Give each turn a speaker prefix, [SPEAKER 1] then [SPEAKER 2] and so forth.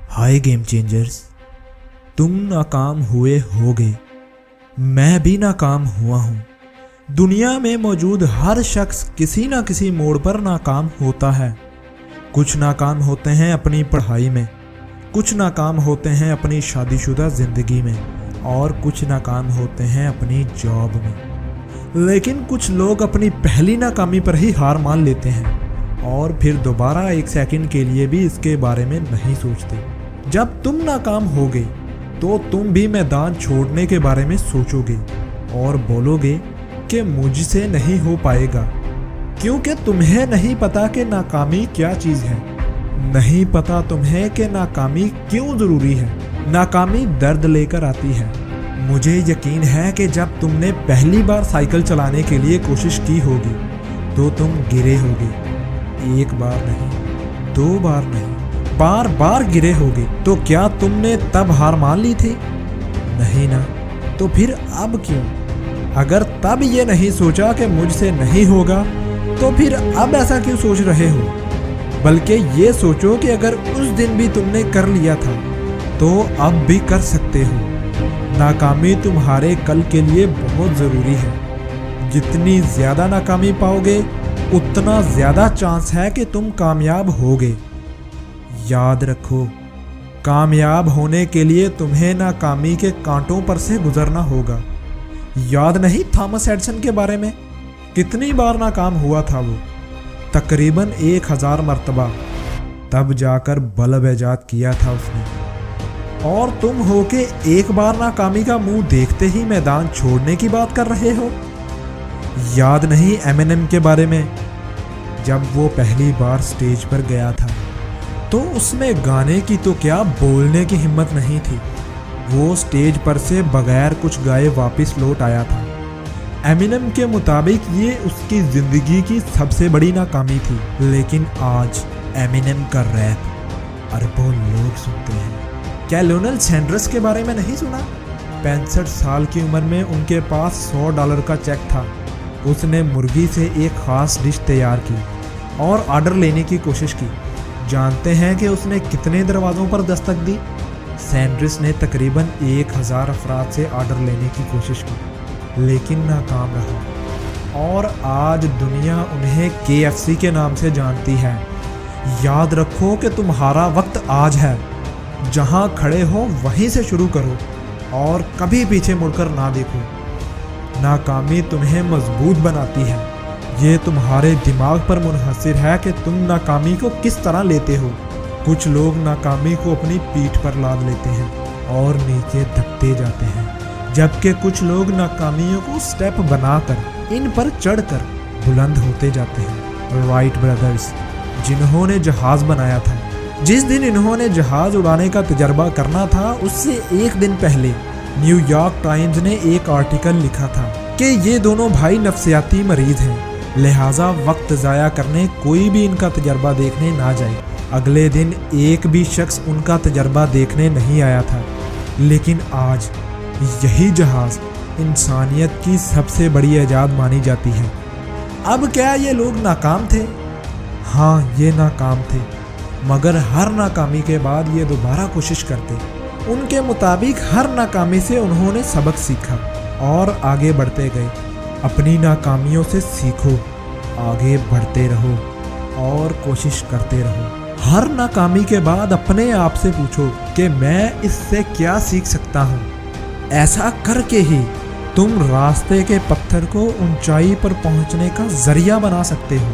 [SPEAKER 1] हाय game changers, तुम नाकाम हुए होगे, मैं भी नाकाम हुआ हूँ। दुनिया में मौजूद हर शख्स किसी न किसी मोड़ पर नाकाम होता है। कुछ नाकाम होते हैं अपनी पढ़ाई में, कुछ नाकाम होते हैं अपनी शादीशुदा ज़िंदगी में, और कुछ नाकाम होते हैं अपनी जॉब में। लेकिन कुछ लोग अपनी पहली नाकामी पर ही हार मान लेते हैं और फिर दोबारा एक सेकंड के लिए भी इसके बारे में नहीं सोचते। जब तुम नाकाम होगे तो तुम भी मैदान छोड़ने के बारे में सोचोगे और बोलोगे कि मुझसे नहीं हो पाएगा, क्योंकि तुम्हें नहीं पता कि नाकामी क्या चीज़ है। नहीं पता तुम्हें कि नाकामी क्यों ज़रूरी है। नाकामी दर्द लेकर आती है। मुझे यकीन है कि जब तुमने पहली बार साइकिल चलाने के लिए कोशिश की होगी तो तुम गिरे होगे। एक बार नहीं, दो बार नहीं, बार बार गिरे होगे। तो क्या तुमने तब हार मान ली थी? नहीं ना। तो फिर अब क्यों? अगर तब ये नहीं सोचा कि मुझसे नहीं होगा तो फिर अब ऐसा क्यों सोच रहे हो? बल्कि ये सोचो कि अगर उस दिन भी तुमने कर लिया था तो अब भी कर सकते हो। नाकामी तुम्हारे कल के लिए बहुत ज़रूरी है। जितनी ज़्यादा नाकामी पाओगे उतना ज़्यादा चांस है कि तुम कामयाब होगे। याद रखो, कामयाब होने के लिए तुम्हें नाकामी के कांटों पर से गुजरना होगा। याद नहीं थॉमस एडिसन के बारे में? कितनी बार नाकाम हुआ था वो? तकरीबन 1000 मरतबा। तब जाकर बल्ब ईजाद किया था उसने। और तुम हो के एक बार नाकामी का मुंह देखते ही मैदान छोड़ने की बात कर रहे हो। याद नहीं एमिनेम के बारे में? जब वो पहली बार स्टेज पर गया था तो उसमें गाने की तो क्या बोलने की हिम्मत नहीं थी। वो स्टेज पर से बगैर कुछ गाए वापस लौट आया था। एमिनेम के मुताबिक ये उसकी ज़िंदगी की सबसे बड़ी नाकामी थी। लेकिन आज एमिनेम का रैप अरबों लोग सुनते हैं। क्या लियोनेल सैंडर्स के बारे में नहीं सुना? 65 साल की उम्र में उनके पास $100 का चेक था। उसने मुर्गी से एक ख़ास डिश तैयार की और ऑर्डर लेने की कोशिश की। जानते हैं कि उसने कितने दरवाज़ों पर दस्तक दी? सैंडर्स ने तकरीबन 1000 अफराद से ऑर्डर लेने की कोशिश की, लेकिन नाकाम रहा। और आज दुनिया उन्हें KFC के नाम से जानती है। याद रखो कि तुम्हारा वक्त आज है। जहां खड़े हो वहीं से शुरू करो और कभी पीछे मुड़कर ना देखो। नाकामी तुम्हें मजबूत बनाती है। ये तुम्हारे दिमाग पर मुनहसर है कि तुम नाकामी को किस तरह लेते हो। कुछ लोग नाकामी को अपनी पीठ पर लाद लेते हैं और नीचे धकते जाते हैं, जबकि कुछ लोग नाकामियों को स्टेप बनाकर इन पर चढ़कर बुलंद होते जाते हैं। राइट ब्रदर्स, जिन्होंने जहाज़ बनाया था, जिस दिन इन्होंने जहाज़ उड़ाने का तजर्बा करना था उससे एक दिन पहले न्यूयॉर्क टाइम्स ने एक आर्टिकल लिखा था कि ये दोनों भाई नफ्सियाती मरीज हैं, लिहाजा वक्त ज़ाया करने कोई भी इनका तजर्बा देखने ना जाए। अगले दिन एक भी शख्स उनका तजर्बा देखने नहीं आया था। लेकिन आज यही जहाज़ इंसानियत की सबसे बड़ी ईजाद मानी जाती है। अब क्या ये लोग नाकाम थे? हाँ, ये नाकाम थे, मगर हर नाकामी के बाद ये दोबारा कोशिश करते। उनके मुताबिक हर नाकामी से उन्होंने सबक सीखा और आगे बढ़ते गए। अपनी नाकामियों से सीखो, आगे बढ़ते रहो और कोशिश करते रहो। हर नाकामी के बाद अपने आप से पूछो कि मैं इससे क्या सीख सकता हूँ। ऐसा करके ही तुम रास्ते के पत्थर को ऊंचाई पर पहुँचने का जरिया बना सकते हो।